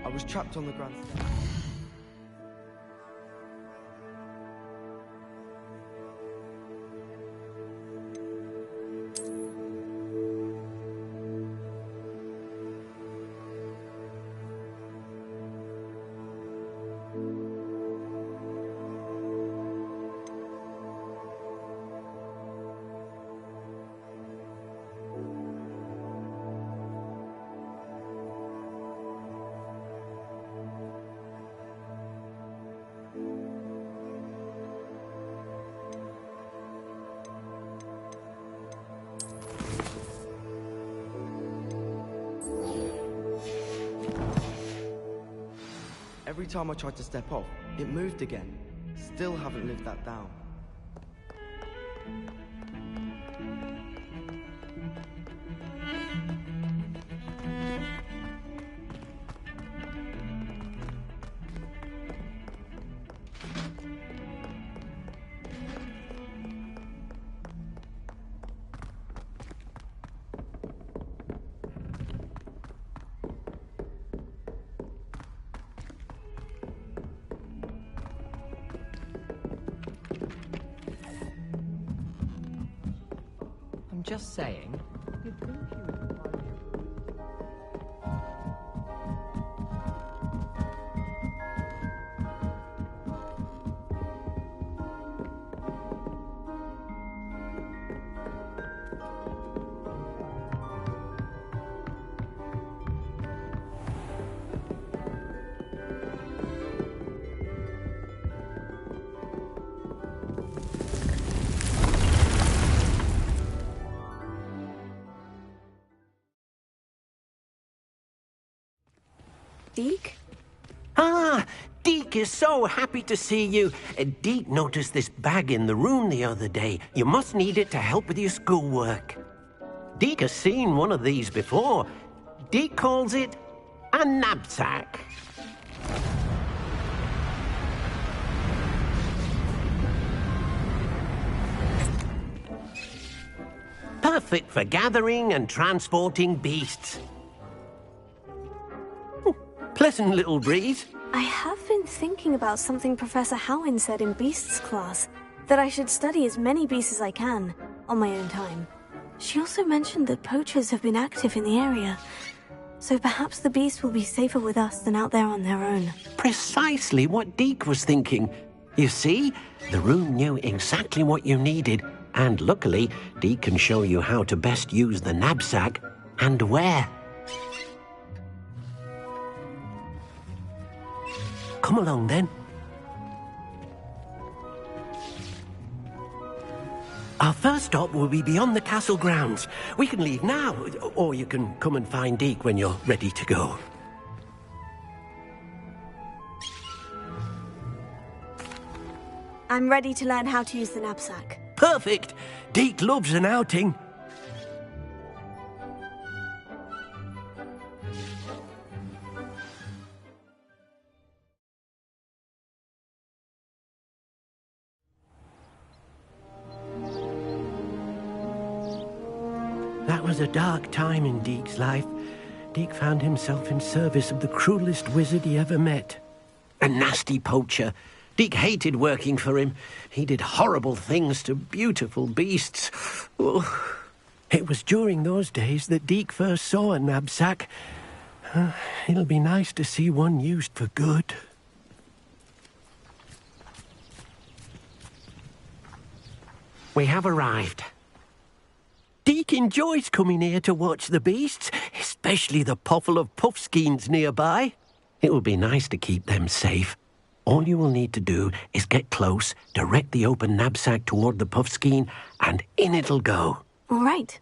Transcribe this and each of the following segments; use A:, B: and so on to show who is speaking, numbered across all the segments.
A: I was trapped on the grand staircase. Every time I tried to step off, it moved again. Still haven't lived that down.
B: Just saying.
C: Deke?
D: Ah, Deke is so happy to see you. Deke noticed this bag in the room the other day. You must need it to help with your schoolwork. Deke has seen one of these before. Deke calls it a knapsack. Perfect for gathering and transporting beasts. Pleasant little breeze.
C: I have been thinking about something Professor Howin said in Beasts class, that I should study as many beasts as I can, on my own time. She also mentioned that poachers have been active in the area, so perhaps the beasts will be safer with us than out there on their own.
D: Precisely what Deke was thinking. You see, the room knew exactly what you needed, and luckily, Deke can show you how to best use the knapsack and where. Come along, then. Our first stop will be beyond the castle grounds. We can leave now, or you can come and find Deke when you're ready to go.
C: I'm ready to learn how to use the knapsack.
D: Perfect! Deke loves an outing. That was a dark time in Deke's life. Deke found himself in service of the cruelest wizard he ever met. A nasty poacher. Deke hated working for him. He did horrible things to beautiful beasts. Oh. It was during those days that Deke first saw a knapsack. It'll be nice to see one used for good. We have arrived. Deke enjoys coming here to watch the beasts, especially the poffle of puffskeins nearby. It will be nice to keep them safe. All you will need to do is get close, direct the open knapsack toward the puffskein, and in it'll go.
C: All right.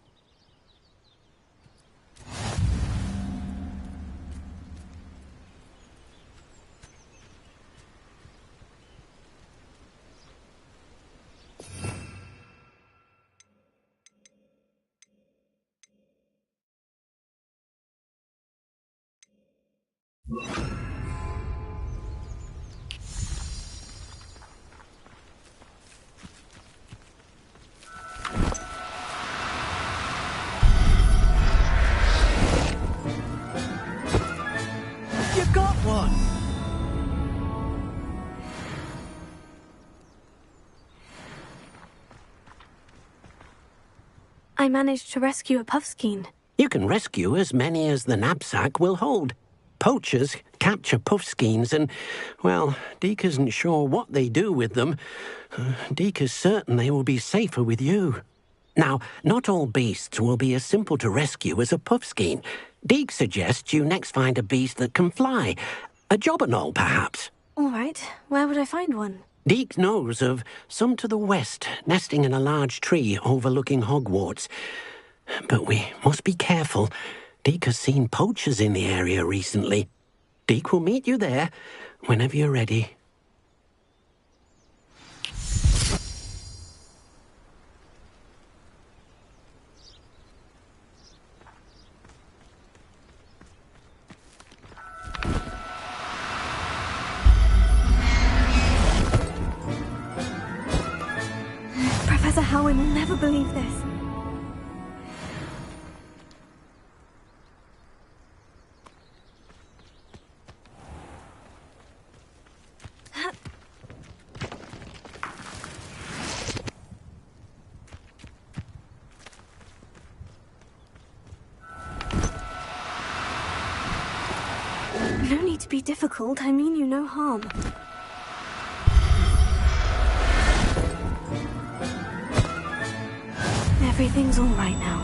D: You got
C: I managed to rescue a puffskein.
D: You can rescue as many as the knapsack will hold. Poachers capture puffskeins and, well, Deke isn't sure what they do with them. Deke is certain they will be safer with you. Now, not all beasts will be as simple to rescue as a puffskein. Deke suggests you next find a beast that can fly. A jobberknoll, perhaps.
C: All right, where would I find one?
D: Deke knows of some to the west, nesting in a large tree overlooking Hogwarts. But we must be careful. Deke has seen poachers in the area recently. Deke will meet you there whenever you're ready.
C: Professor Howin will never believe this. No need to be difficult. I mean you no harm. Everything's all right now.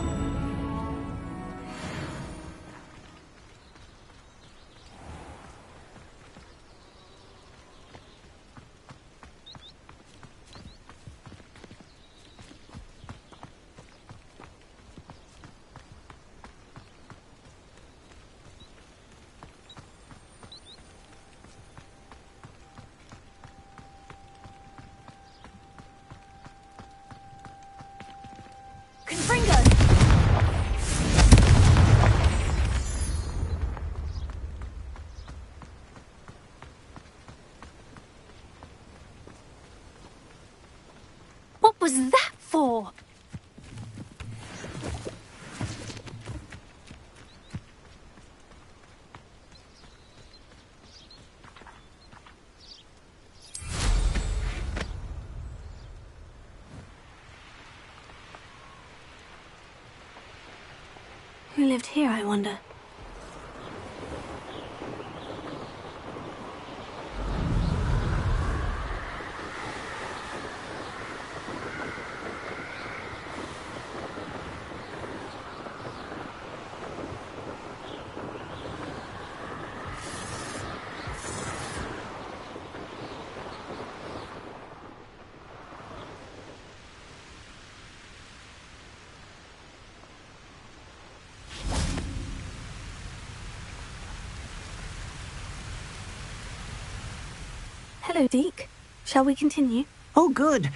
C: What was that for? Who lived here, I wonder? Hello, Deke. Shall we continue?
D: Oh, good.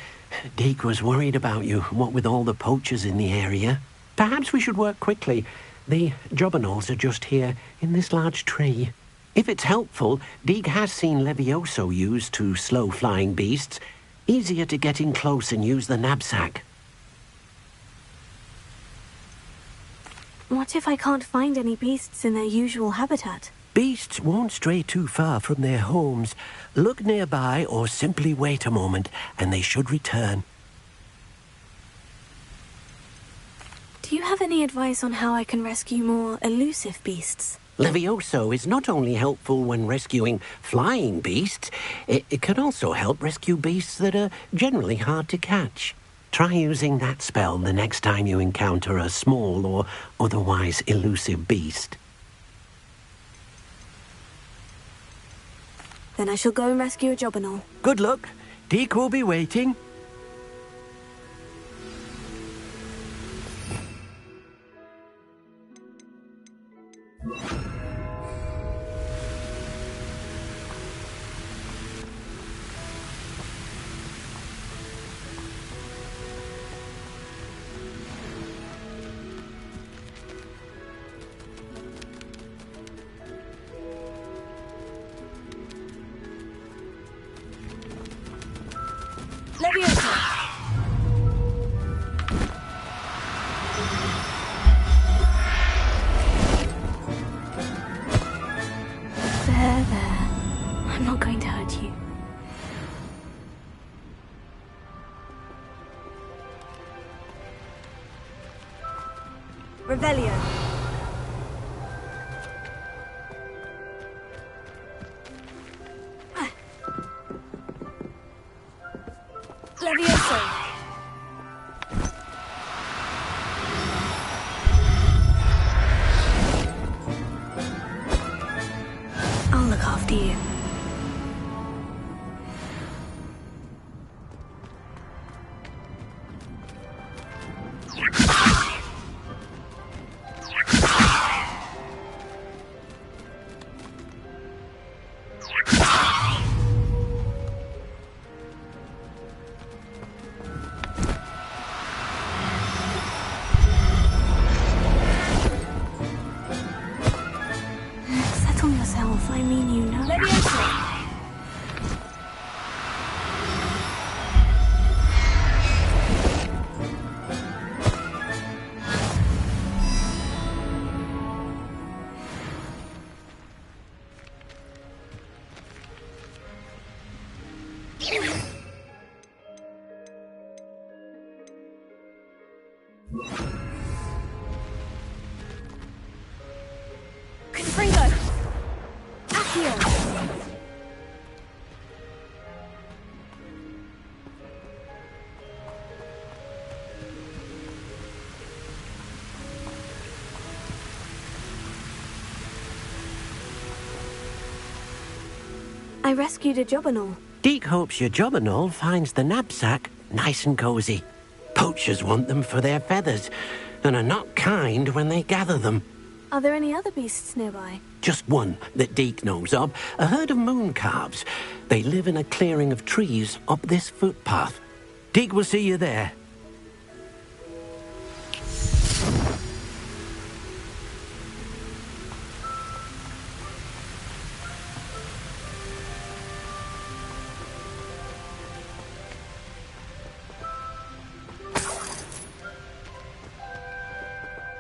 D: Deke was worried about you, what with all the poachers in the area. Perhaps we should work quickly. The jobberknolls are just here, in this large tree. If it's helpful, Deke has seen Levioso used to slow flying beasts. Easier to get in close and use the knapsack.
C: What if I can't find any beasts in their usual habitat?
D: Beasts won't stray too far from their homes. Look nearby or simply wait a moment, and they should return.
C: Do you have any advice on how I can rescue more elusive beasts?
D: Levioso is not only helpful when rescuing flying beasts, it can also help rescue beasts that are generally hard to catch. Try using that spell the next time you encounter a small or otherwise elusive beast.
C: Then I shall go and rescue a jobberknoll.
D: Good luck. Deke will be waiting.
C: There. I'm not going to hurt you. Revelio. Levioso. I'll look after you. Settle yourself, I mean you know. Levioso. Confringo! Accio! I rescued a Jobberknoll.
D: Deek hopes your Jobberknoll finds the knapsack nice and cozy. Poachers want them for their feathers, and are not kind when they gather them.
C: Are there any other beasts nearby?
D: Just one that Deek knows of, a herd of moon calves. They live in a clearing of trees up this footpath. Deek will see you there.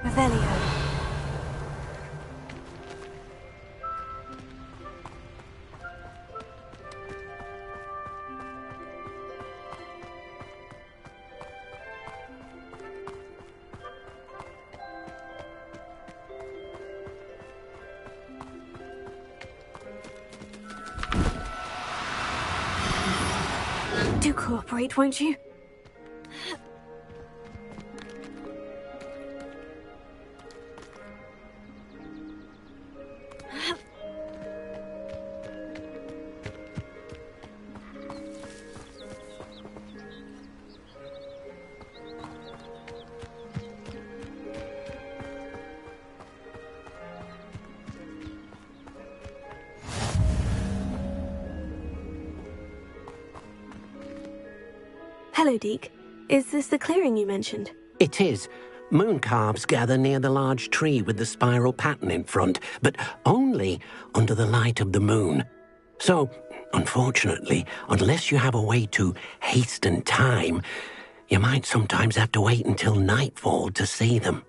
C: Revelio. Do cooperate, won't you? Hello, Deek. Is this the clearing you mentioned?
D: It is. Moon calves gather near the large tree with the spiral pattern in front, but only under the light of the moon. So, unfortunately, unless you have a way to hasten time, you might sometimes have to wait until nightfall to see them.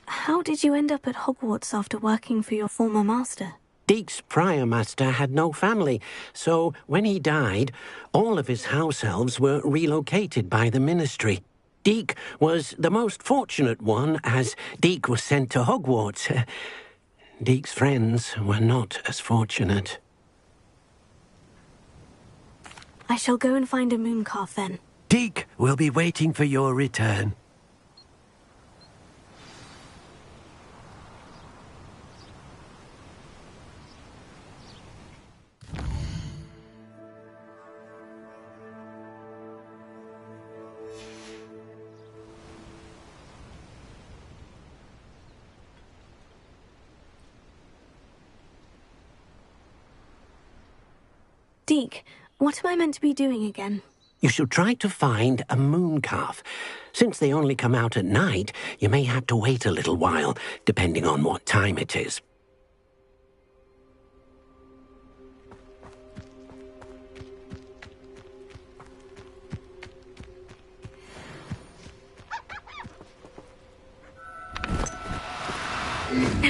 C: How did you end up at Hogwarts after working for your former master?
D: Deek's prior master had no family, so when he died, all of his house elves were relocated by the ministry. Deek was the most fortunate one, as Deek was sent to Hogwarts. Deek's friends were not as fortunate.
C: I shall go and find a moon calf then.
D: Deek will be waiting for your return.
C: Deek, what am I meant to be doing again?
D: You should try to find a moon calf. Since they only come out at night, you may have to wait a little while, depending on what time it is.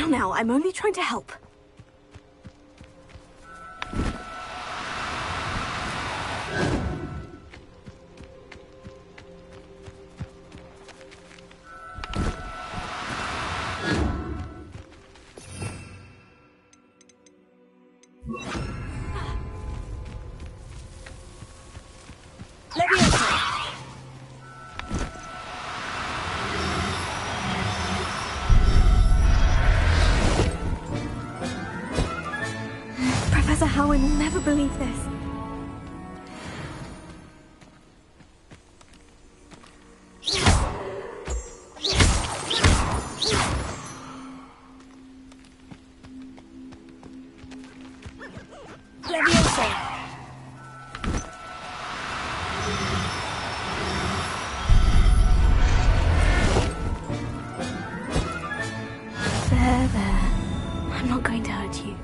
C: Now, I'm only trying to help. Professor Howin will never believe this. There. I'm not going to hurt you.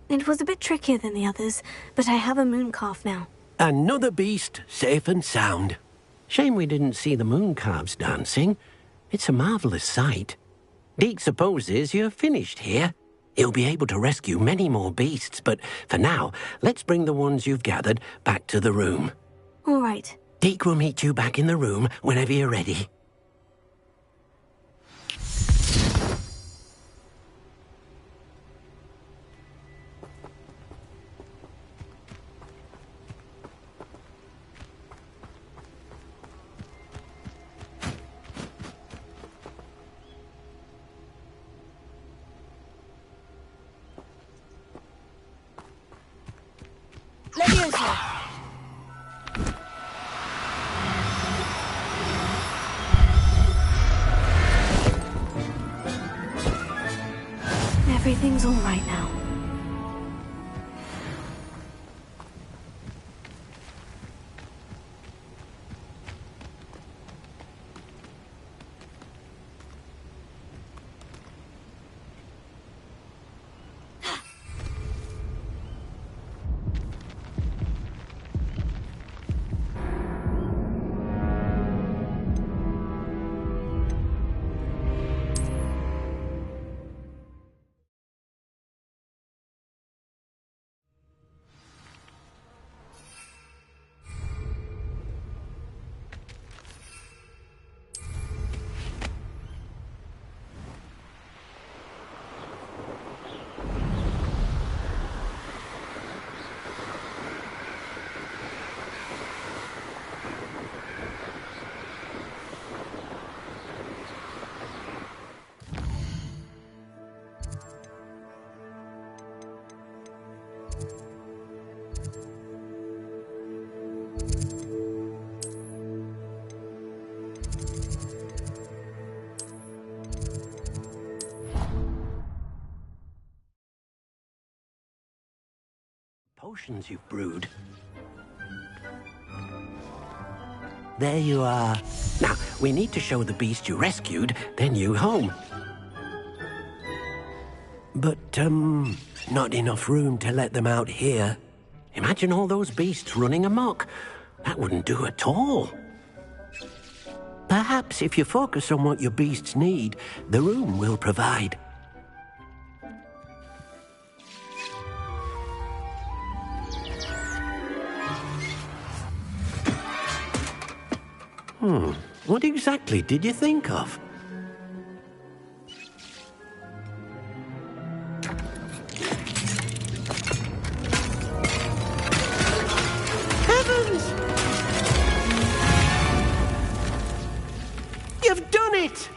C: It was a bit trickier than the others, but I have a moon calf now.
D: Another beast, safe and sound. Shame we didn't see the moon calves dancing. It's a marvellous sight. Deke supposes you're finished here. He'll be able to rescue many more beasts, but for now, let's bring the ones you've gathered back to the room.
C: All right.
D: Deke will meet you back in the room whenever you're ready.
C: Everything's all right now.
D: Potions you've brewed. There you are. Now, we need to show the beast you rescued their new home. But, not enough room to let them out here. Imagine all those beasts running amok. That wouldn't do at all. Perhaps if you focus on what your beasts need, the room will provide. What exactly did you think of? Heavens! You've done it!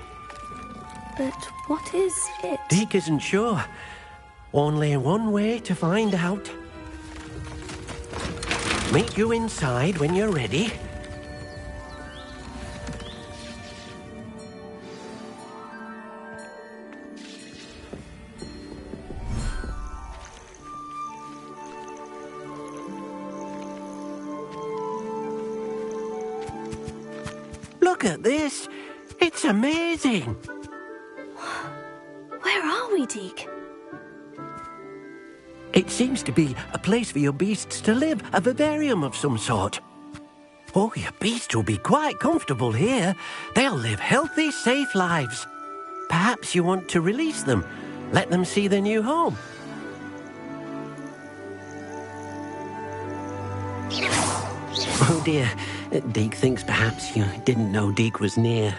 C: But what is it?
D: Deke isn't sure. Only one way to find out. Meet you inside when you're ready. Look at this. It's amazing.
C: Where are we, Deke?
D: It seems to be a place for your beasts to live, a vivarium of some sort. Oh, your beasts will be quite comfortable here. They'll live healthy, safe lives. Perhaps you want to release them, let them see their new home. dear. Deke thinks perhaps you didn't know Deke was near.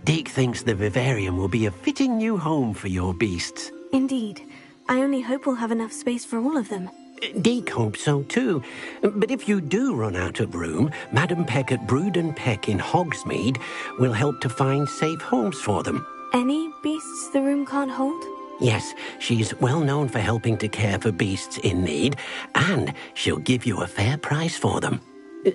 D: Deke thinks the vivarium will be a fitting new home for your beasts.
C: Indeed. I only hope we'll have enough space for all of them.
D: Deke hopes so too. But if you do run out of room, Madam Peck at Brood and Peck in Hogsmeade will help to find safe homes for them.
C: Any beasts the room can't hold?
D: Yes, she's well known for helping to care for beasts in need, and she'll give you a fair price for them.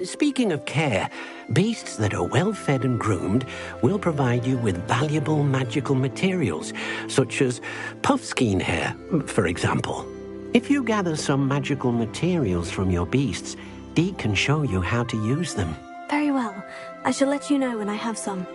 D: Speaking of care, beasts that are well fed and groomed will provide you with valuable magical materials, such as puffskein hair, for example. If you gather some magical materials from your beasts, Deke can show you how to use them.
C: Very well. I shall let you know when I have some.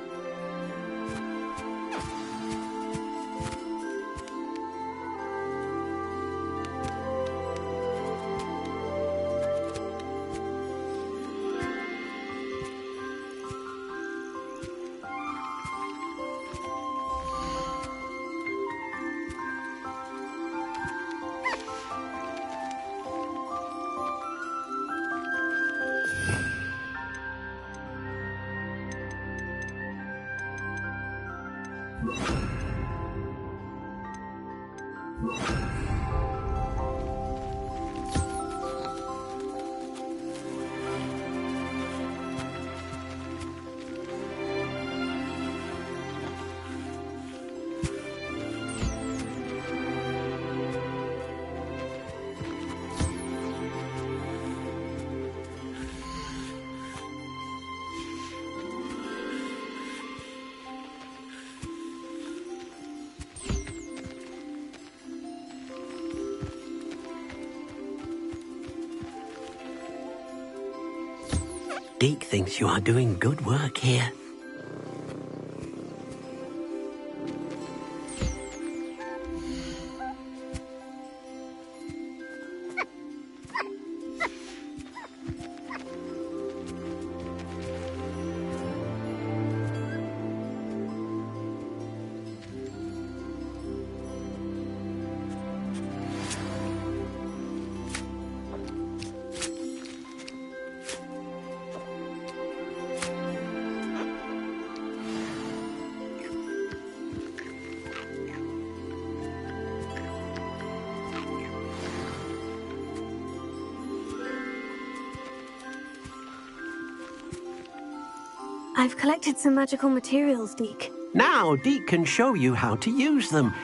D: Deke thinks you are doing good work here.
C: I've collected some magical materials, Deke.
D: Now Deke can show you how to use them.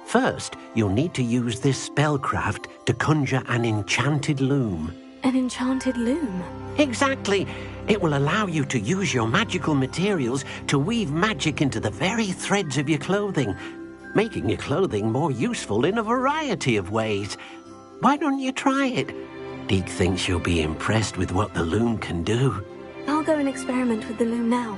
D: First, you'll need to use this spellcraft to conjure an enchanted loom.
C: An enchanted loom?
D: Exactly. It will allow you to use your magical materials to weave magic into the very threads of your clothing, making your clothing more useful in a variety of ways. Why don't you try it? Deke thinks you'll be impressed with what the loom can do.
C: I'll go and experiment with the loom now.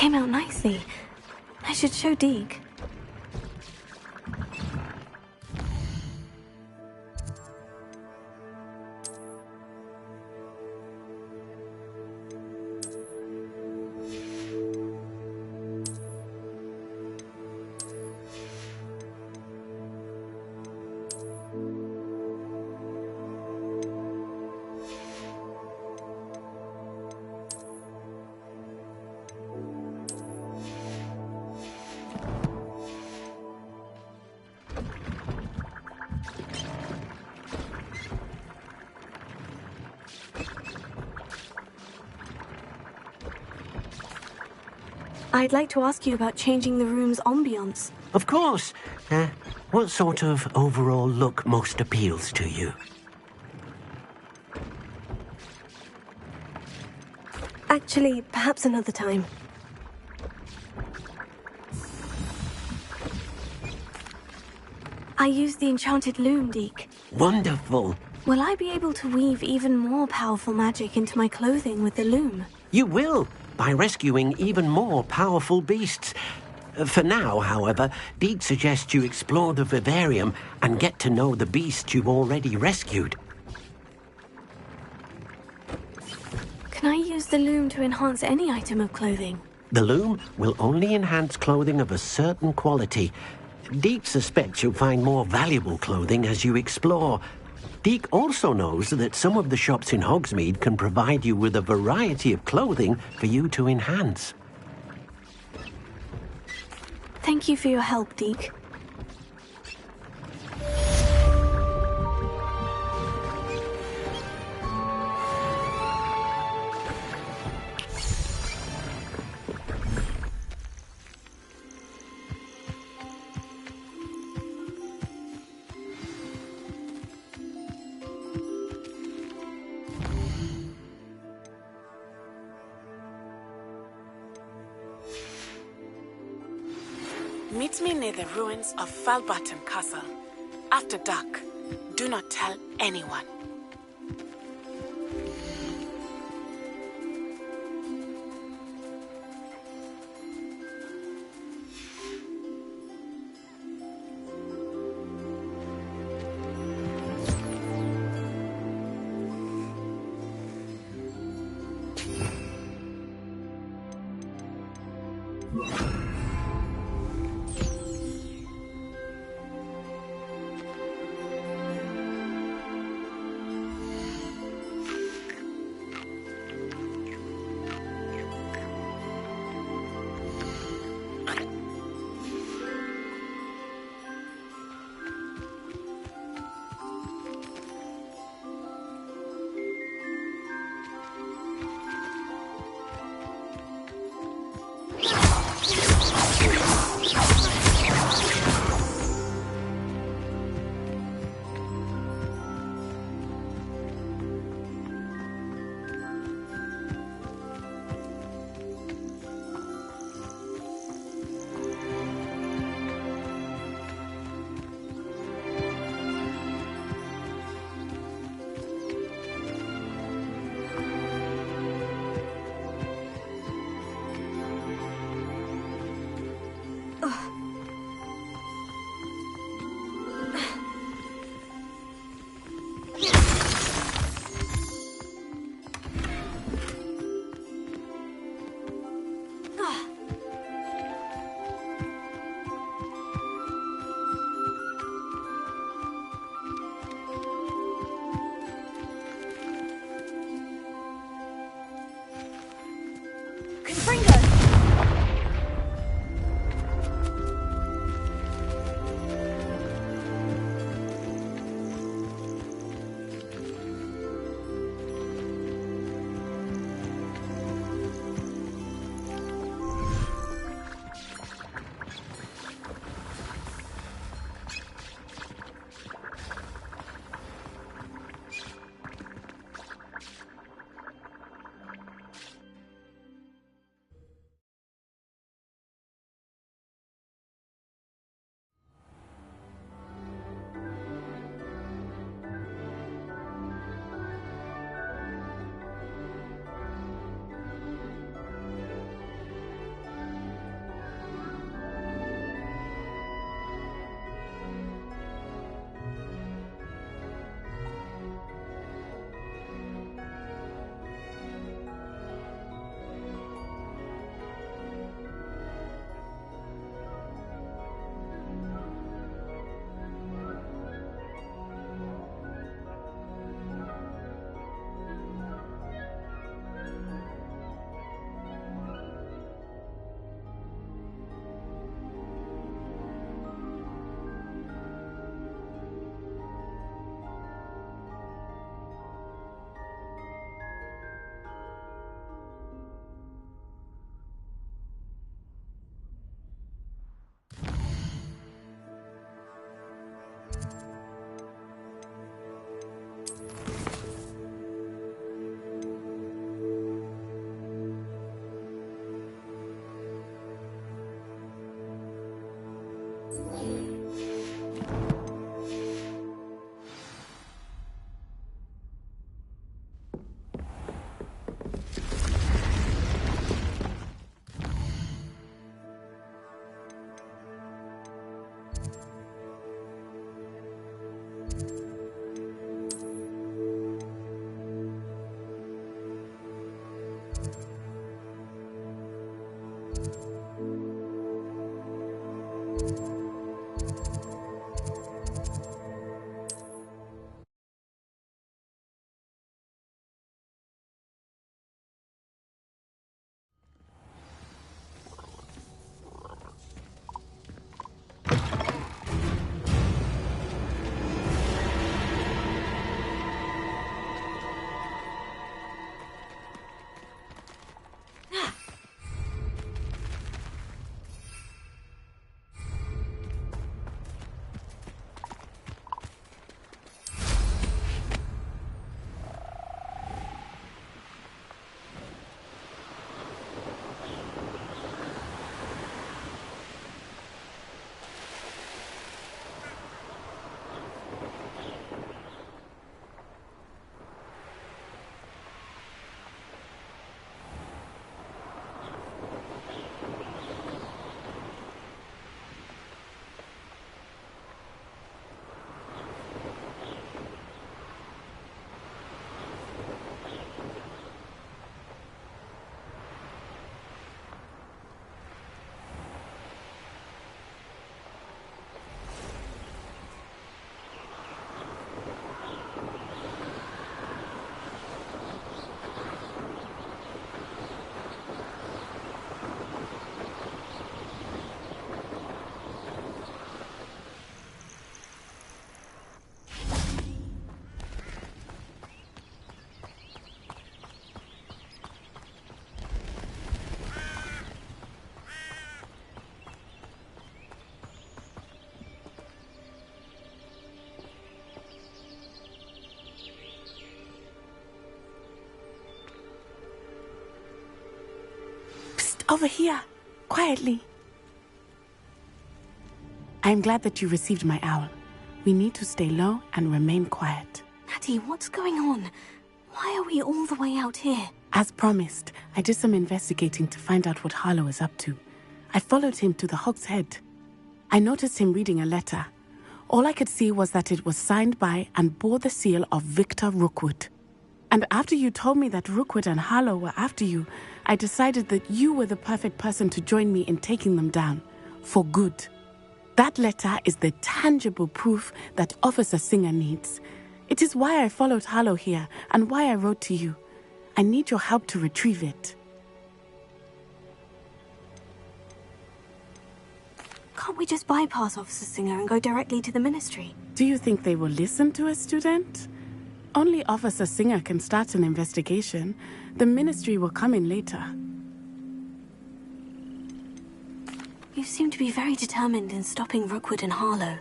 C: Came out nicely. I should show Deke. I'd like to ask you about changing the room's ambiance.
D: Of course. What sort of overall look most appeals to you?
C: Actually, perhaps another time. I used the enchanted loom, Deke.
D: Wonderful.
C: Will I be able to weave even more powerful magic into my clothing with the loom?
D: You will, by rescuing even more powerful beasts. For now, however, Deke suggests you explore the vivarium and get to know the beasts you've already rescued.
C: Can I use the loom to enhance any item of clothing?
D: The loom will only enhance clothing of a certain quality. Deke suspects you'll find more valuable clothing as you explore. Deke also knows that some of the shops in Hogsmeade can provide you with a variety of clothing for you to enhance.
C: Thank you for your help, Deke.
B: Meet me near the ruins of Falbaton Castle. After dark. Do not tell anyone. Over here, quietly. I'm glad that you received my owl. We need to stay low and remain quiet.
C: Natty, what's going on? Why are we all the way out here?
B: As promised, I did some investigating to find out what Harlow is up to. I followed him to the Hog's Head. I noticed him reading a letter. All I could see was that it was signed by and bore the seal of Victor Rookwood. And after you told me that Rookwood and Harlow were after you, I decided that you were the perfect person to join me in taking them down. For good. That letter is the tangible proof that Officer Singer needs. It is why I followed Harlow here and why I wrote to you. I need your help to retrieve it.
C: Can't we just bypass Officer Singer and go directly to the Ministry?
B: Do you think they will listen to a student? Only Officer Singer can start an investigation. The Ministry will come in later.
C: You seem to be very determined in stopping Rookwood and Harlow.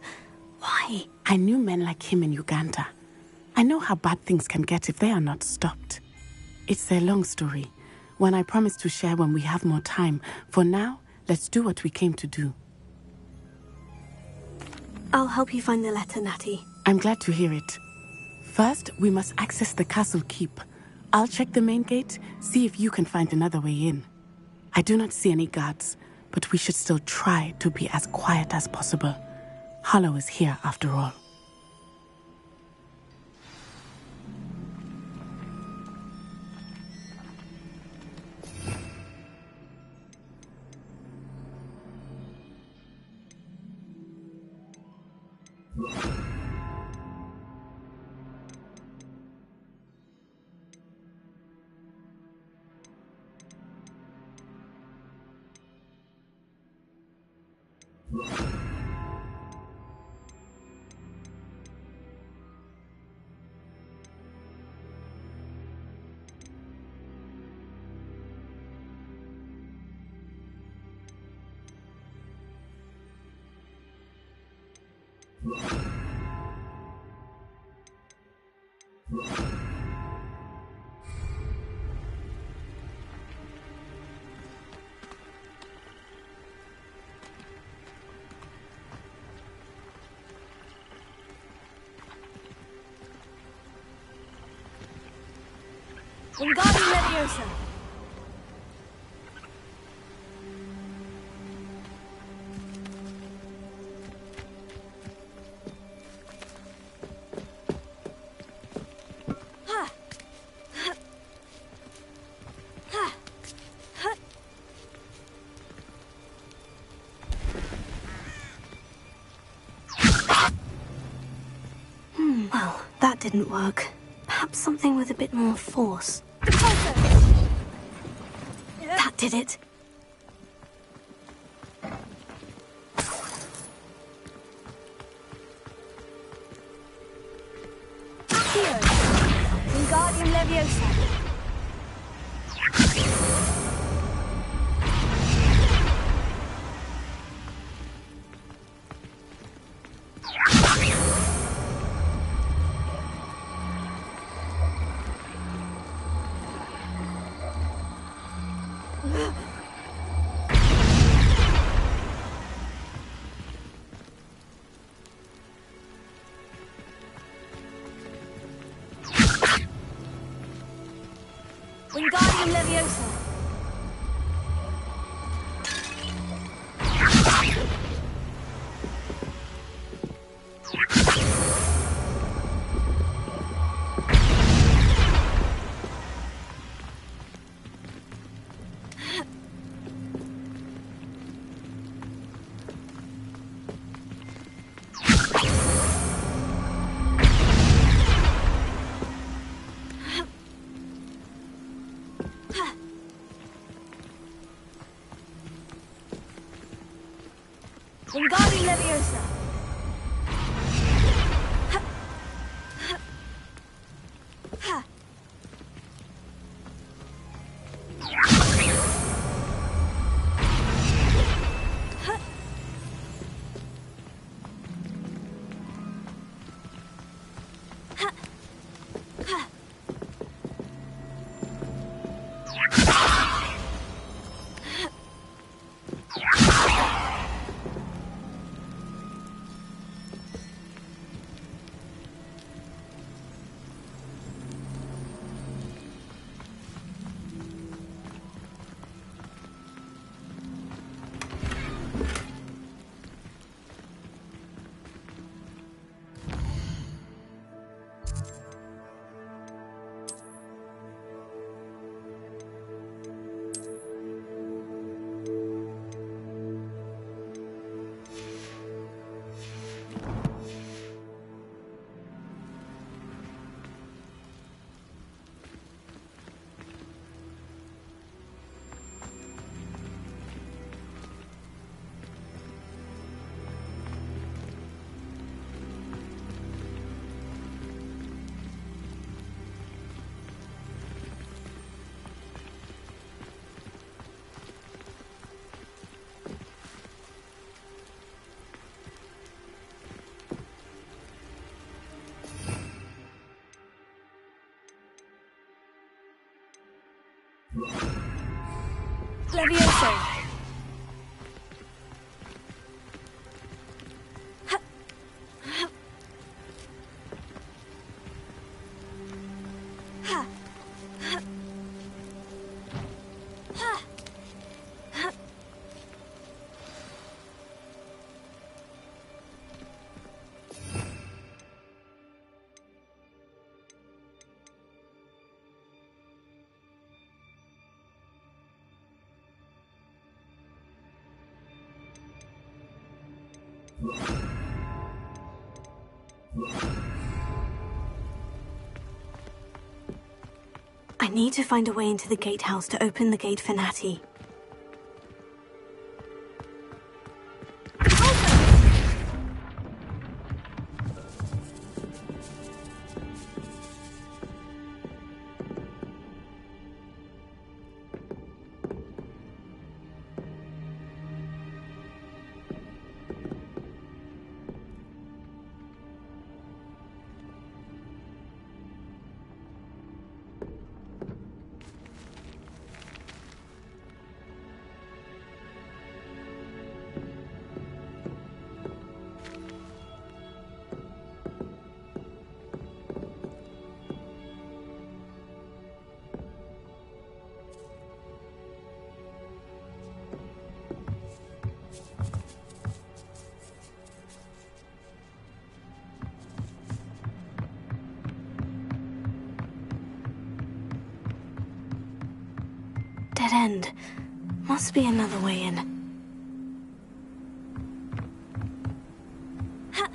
C: Why?
B: I knew men like him in Uganda. I know how bad things can get if they are not stopped. It's a long story, one I promise to share when we have more time. For now, let's do what we came to do.
C: I'll help you find the letter, Natty.
B: I'm glad to hear it. First, we must access the castle keep. I'll check the main gate, see if you can find another way in. I do not see any guards, but we should still try to be as quiet as possible. Harlow is here after all.
C: Wingardium Leviosa! Well, that didn't work. Perhaps something with a bit more force. That did it. Accio! Wingardium Leviosa! Wingardium Leviosa! Wingardium Leviosa! Leviosa! I need to find a way into the gatehouse to open the gate for Natty. dead end. Must be another way in. Ha!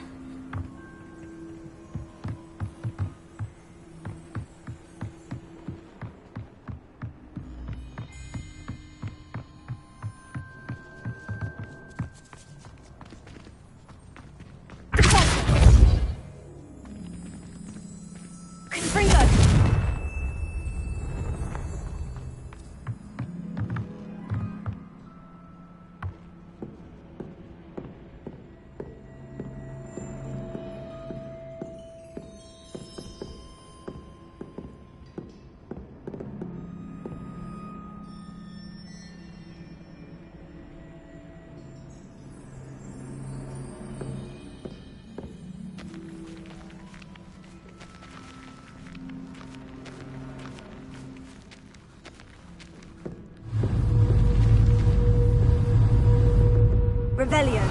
C: Revelio.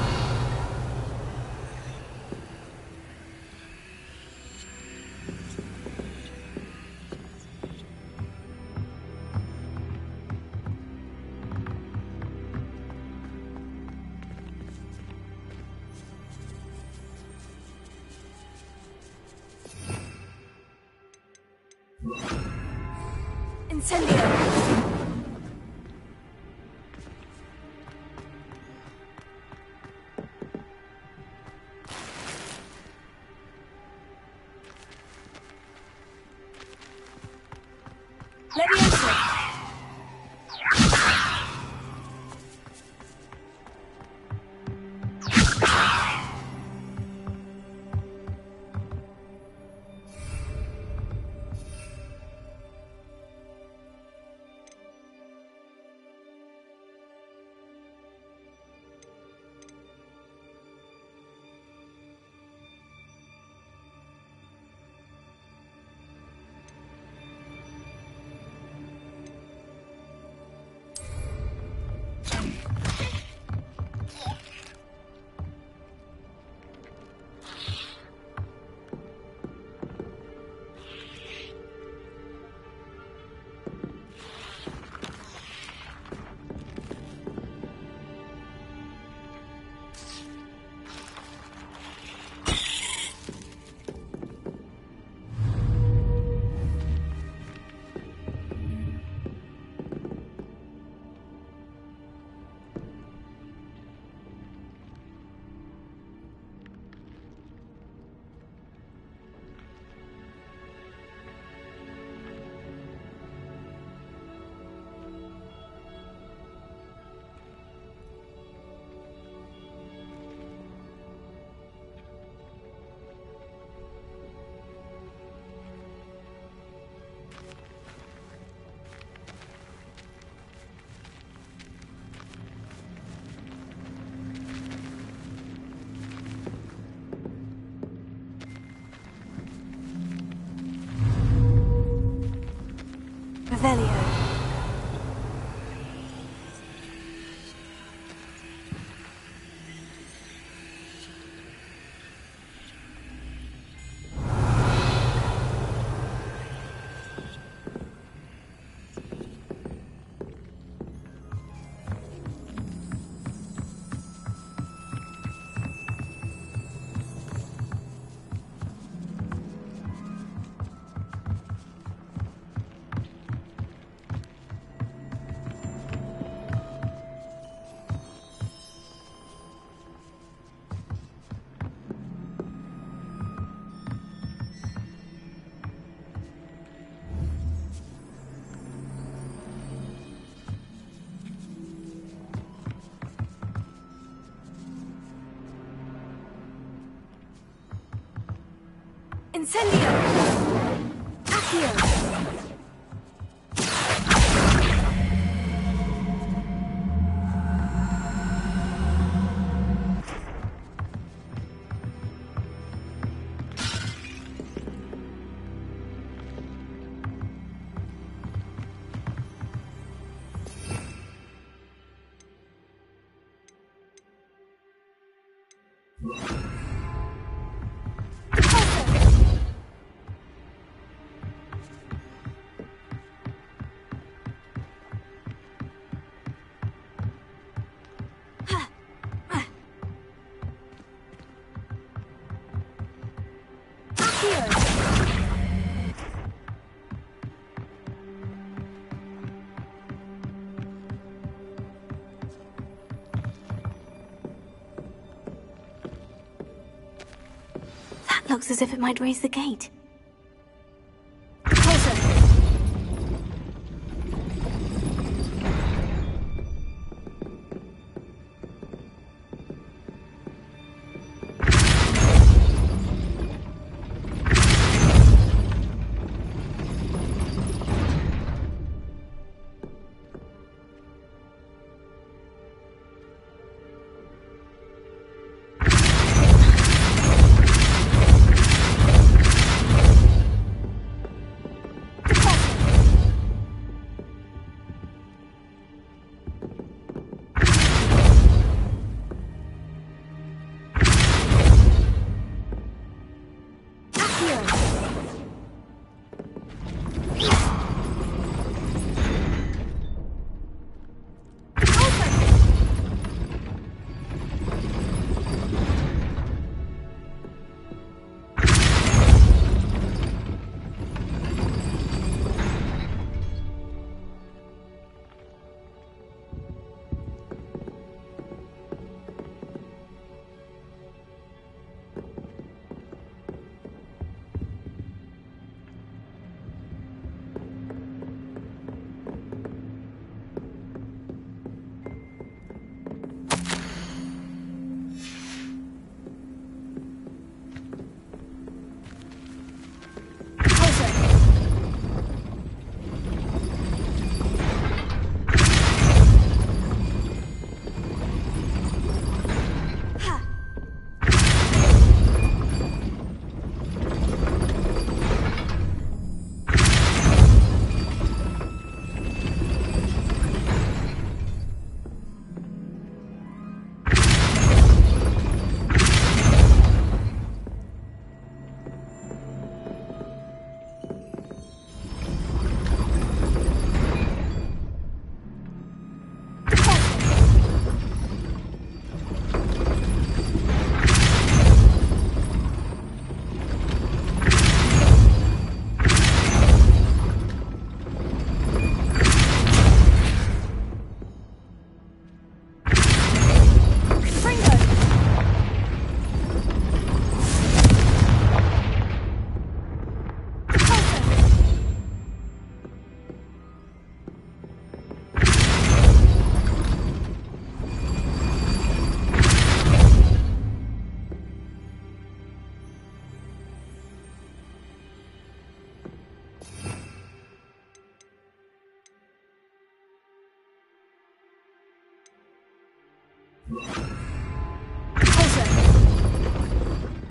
C: Incendio. Leviosa! Revelio. Incendio! Accio! Looks as if it might raise the gate. Closer!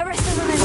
C: Arrest the woman!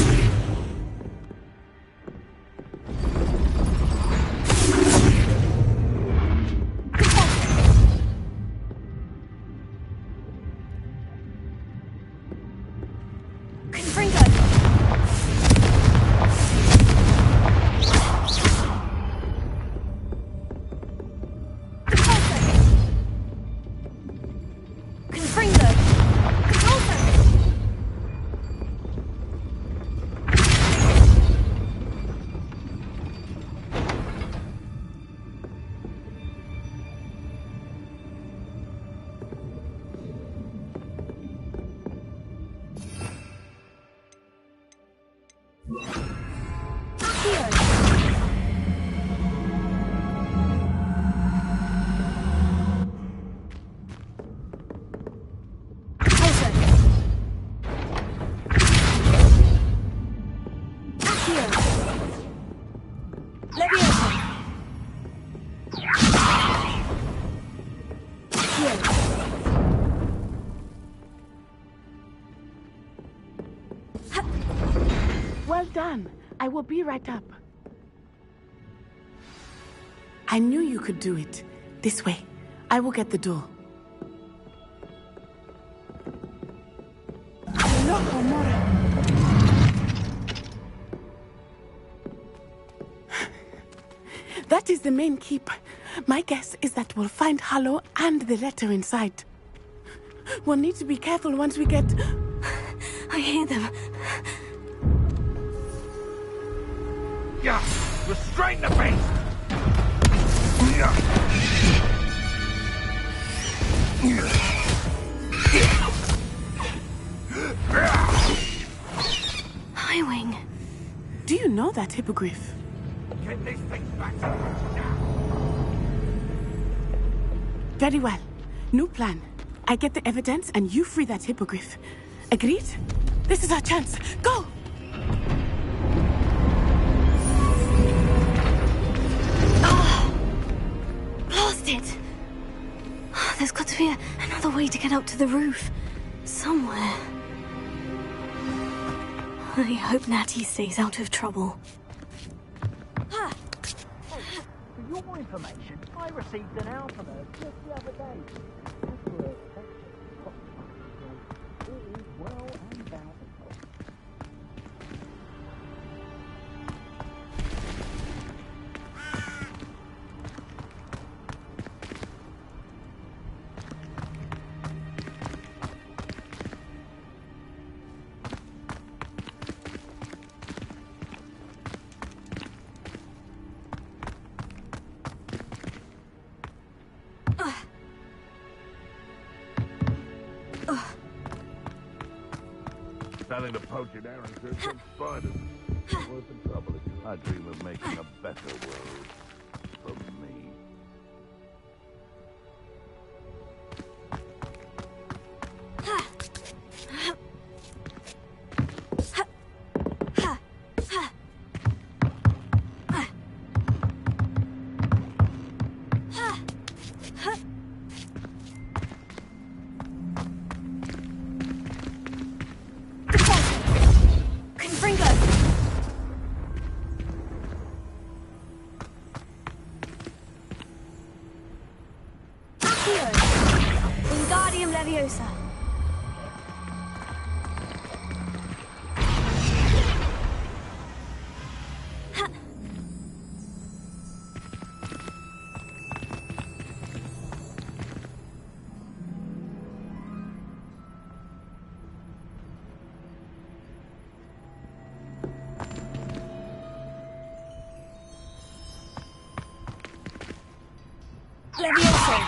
B: Well done. I will be right up. I knew you could do it. This way. I will get the door. That is the main keep. My guess is that we'll find Harlow and the letter inside. We'll need to be careful once we get...
C: I hear them.
E: Yeah, restrain the beast!
C: Highwing.
B: know that hippogriff.
E: Get this thing back to us now.
B: Very well. New plan. I get the evidence and you free that hippogriff. Agreed? This is our chance. Go!
C: Blasted! There's got to be another way to get up to the roof. Somewhere. I hope Natty stays out of trouble.
F: For your information, I received an alphabet just the other day. It is well and bountiful.
E: Telling the poaching errands there's some spiders. It's worth the trouble if you. I dream of making a better world for me.
C: Wingardium Leviosa. Leviosa.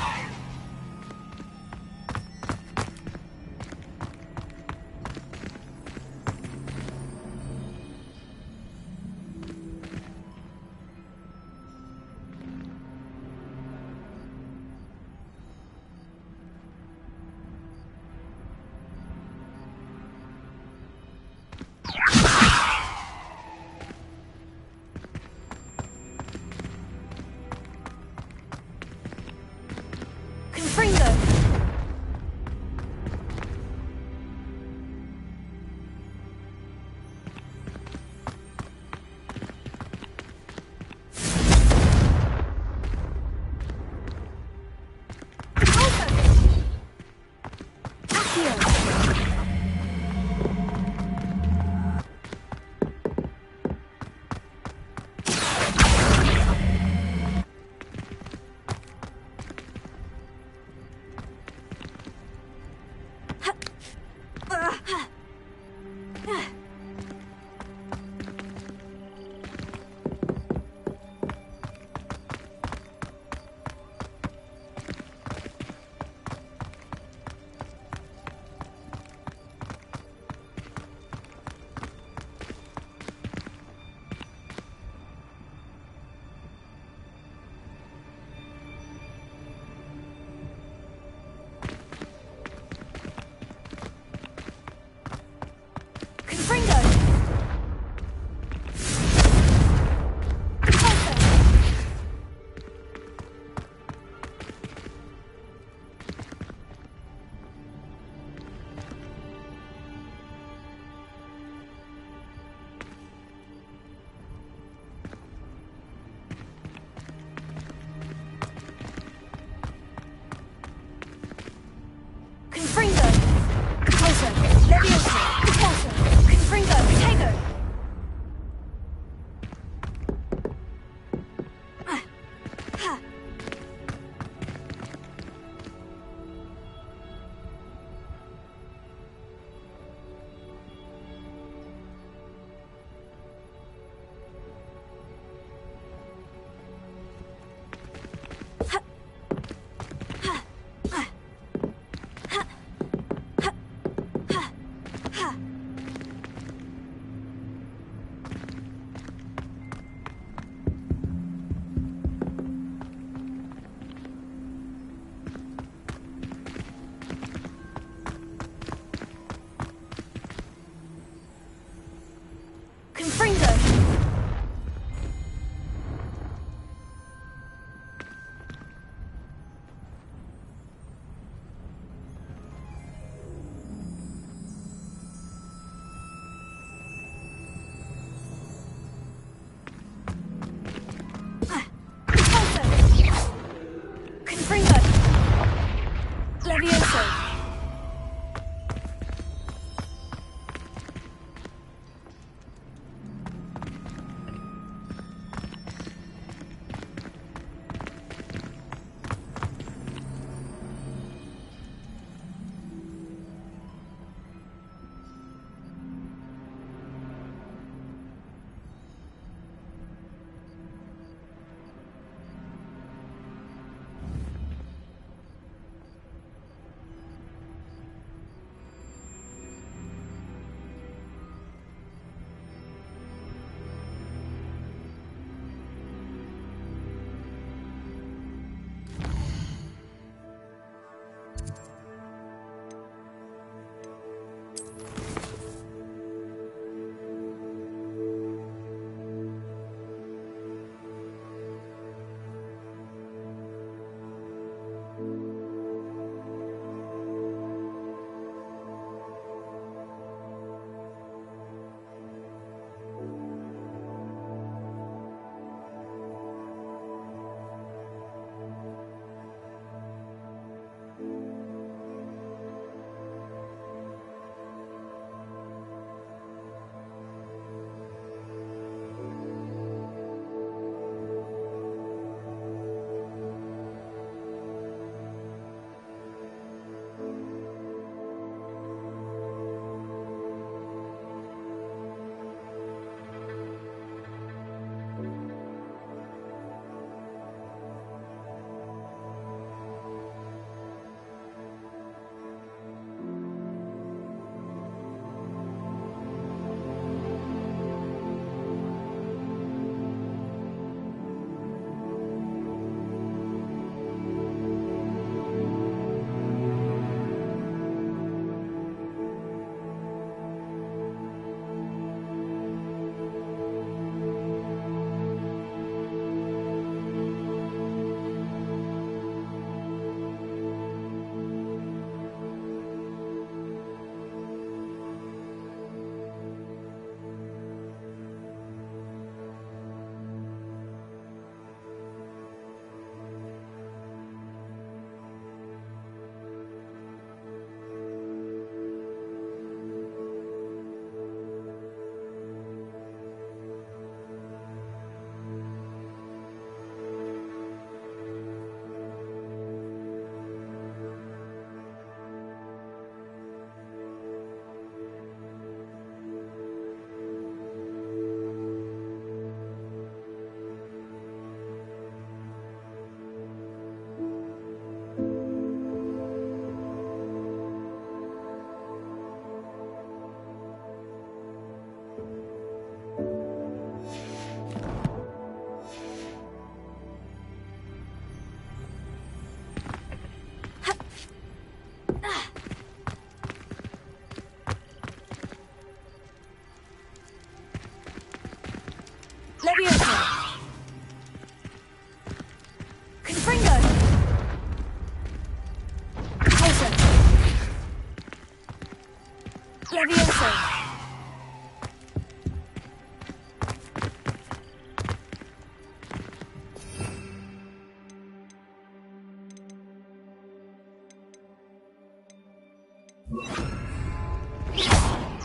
C: Levioso.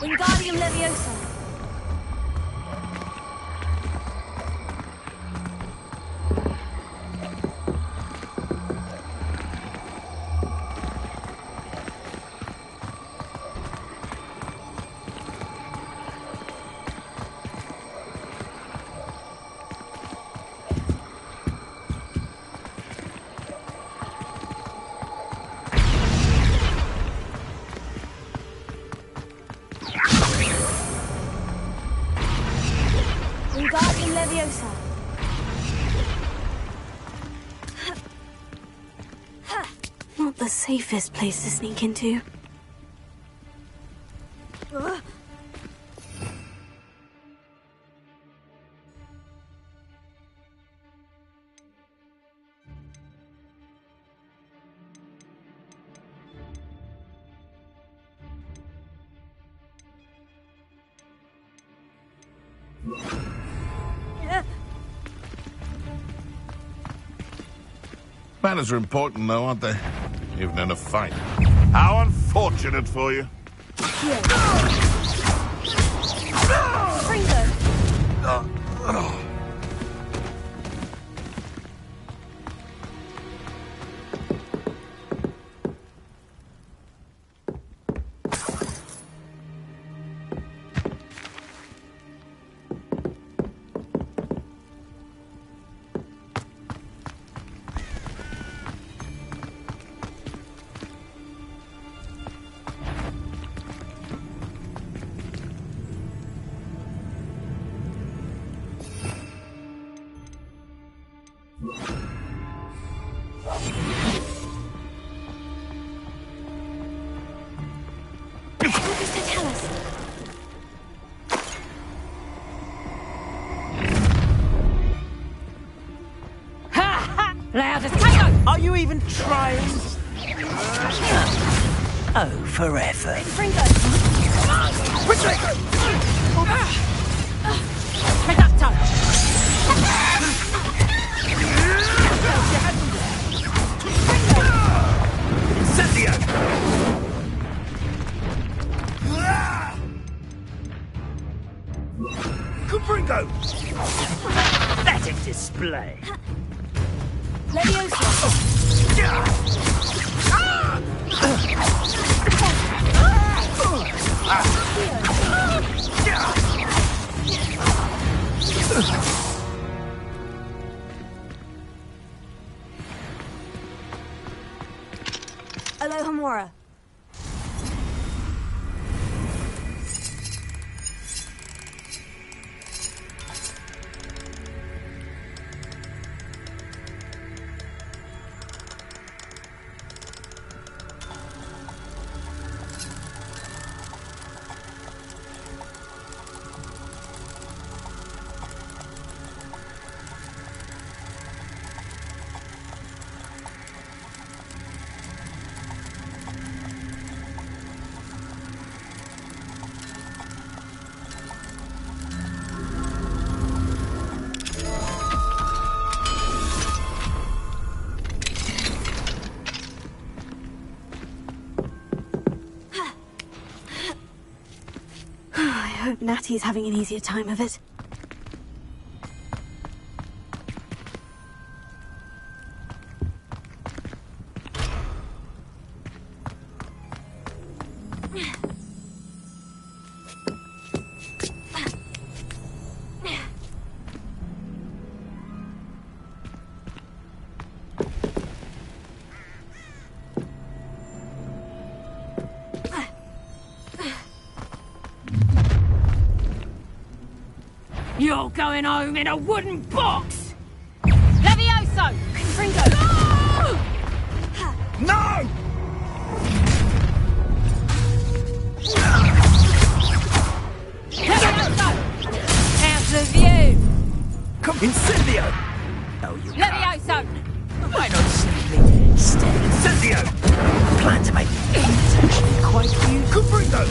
C: Wingardium Leviosa. Wingardium Leviosa. Not the safest place to sneak into.
E: Manners are important, though, aren't they? Even in a fight. How unfortunate for you.
G: Are you even trying? Oh, forever.
E: Kupringo!
G: Pathetic display.
C: Alohomora. I hope Natty's having an easier time of it.
H: You're going home in a wooden box! Levioso!
C: Confringo!
E: No!
H: Levioso! How's the view?
G: Incendio! Oh, you
H: Levioso!
G: Why not simply stay?
E: Incendio!
G: Plan to make it's actually quite cute.
E: Kupringo!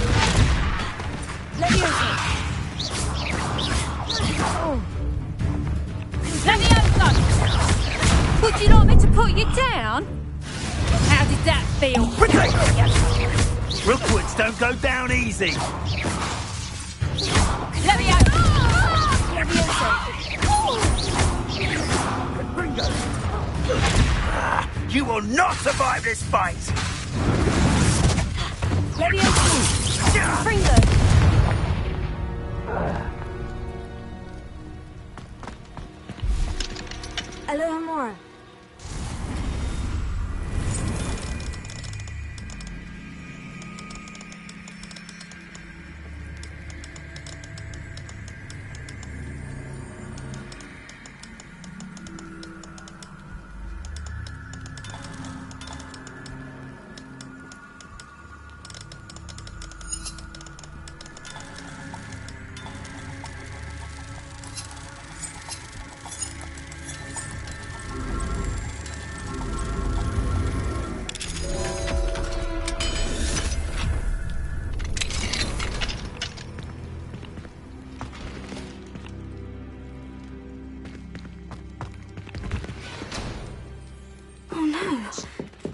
H: that feel?
G: Rookwoods don't go down easy.
H: Leviosa!
G: You will not survive this fight.
C: Leviosa! Fringo! Alohomora.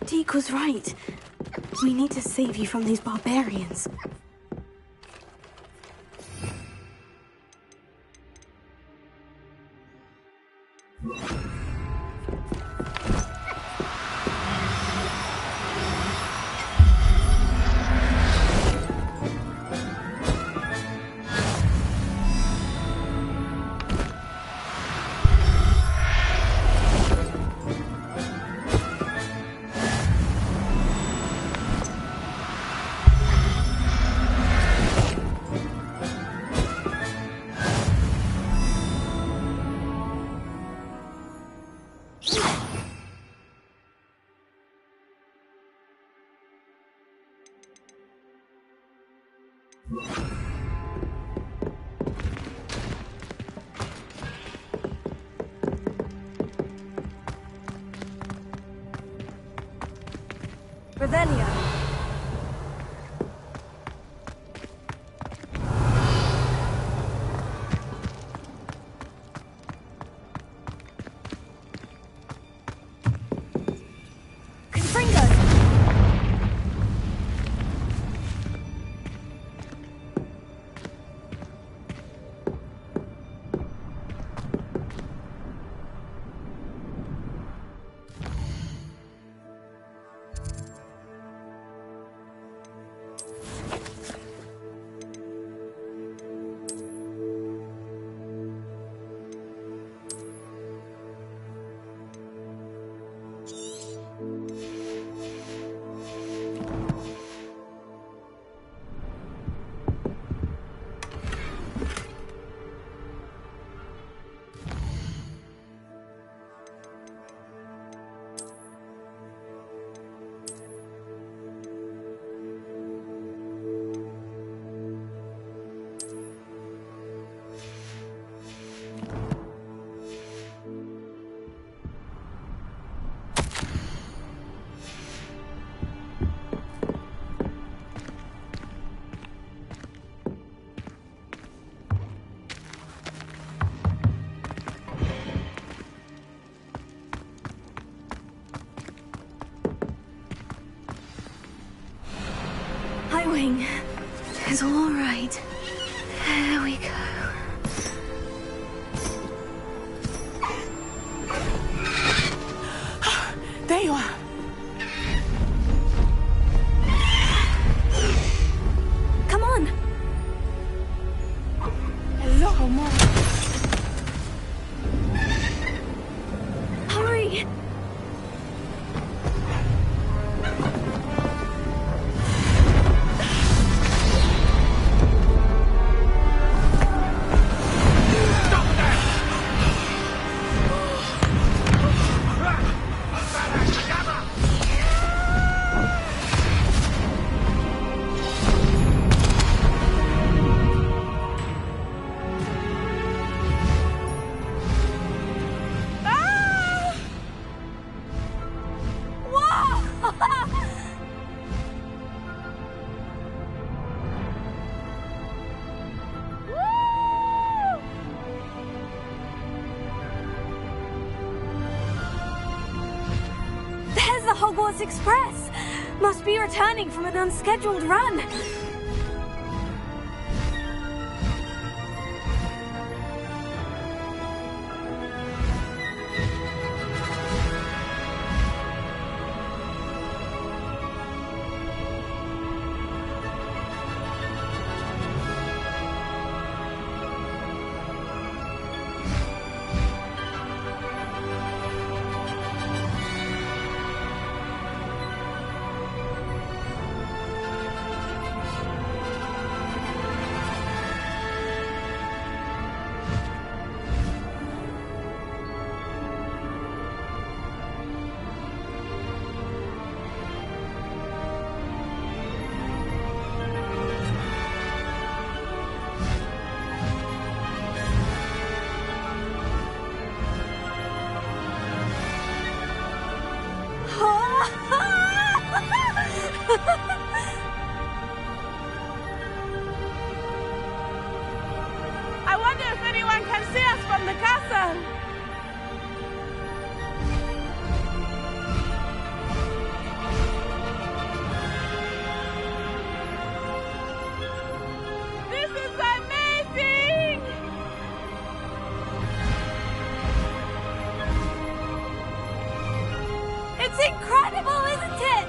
C: Deke was right. We need to save you from these barbarians. Revelio. Confringo. Wing. It's all right. There we go.
B: There you are.
C: Come on.
B: Hello, Mom.
C: Hurry. Hogwarts Express! Must be returning from an unscheduled run.
B: I wonder if anyone can see us from the castle. This is amazing!
C: It's incredible, isn't it?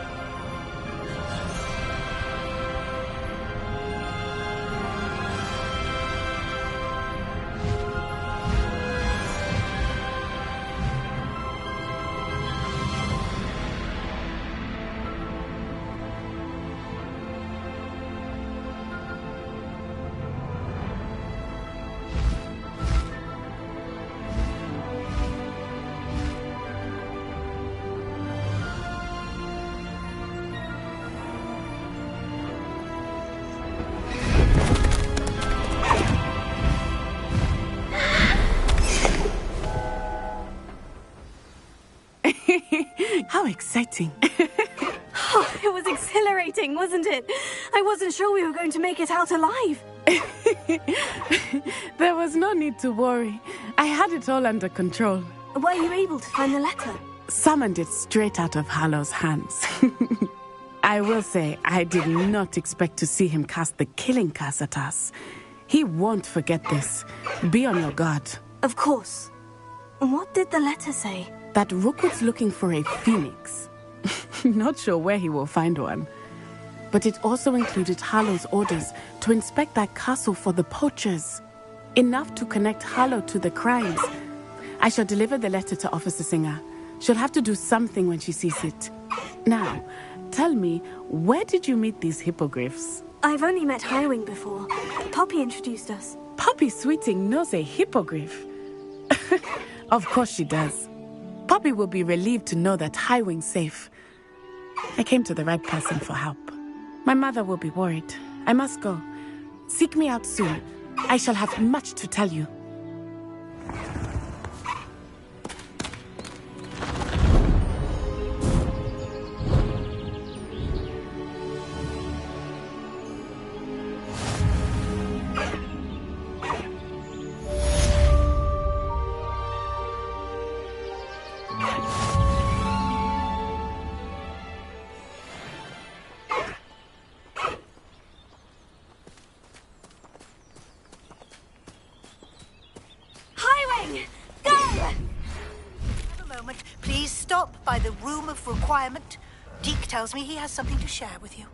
B: How exciting.
C: Oh, it was exhilarating, wasn't it? I wasn't sure we were going to make it out alive.
B: There was no need to worry. I had it all under control.
C: Were you able to find the letter?
B: Summoned it straight out of Hallow's hands. I will say, I did not expect to see him cast the killing curse at us. He won't forget this. Be on your guard.
C: Of course. What did the letter say?
B: That Rookwood's looking for a phoenix. Not sure where he will find one. But it also included Hallow's orders to inspect that castle for the poachers. Enough to connect Hallow to the crimes. I shall deliver the letter to Officer Singer. She'll have to do something when she sees it. Now, tell me, where did you meet these hippogriffs?
C: I've only met Highwing before. Poppy introduced us.
B: Poppy Sweeting knows a hippogriff. Of course she does. Poppy will be relieved to know that Highwing's safe. I came to the right person for help. My mother will be worried. I must go. Seek me out soon. I shall have much to tell you.
I: Please stop by the room of requirement. Deke tells me he has something to share with you.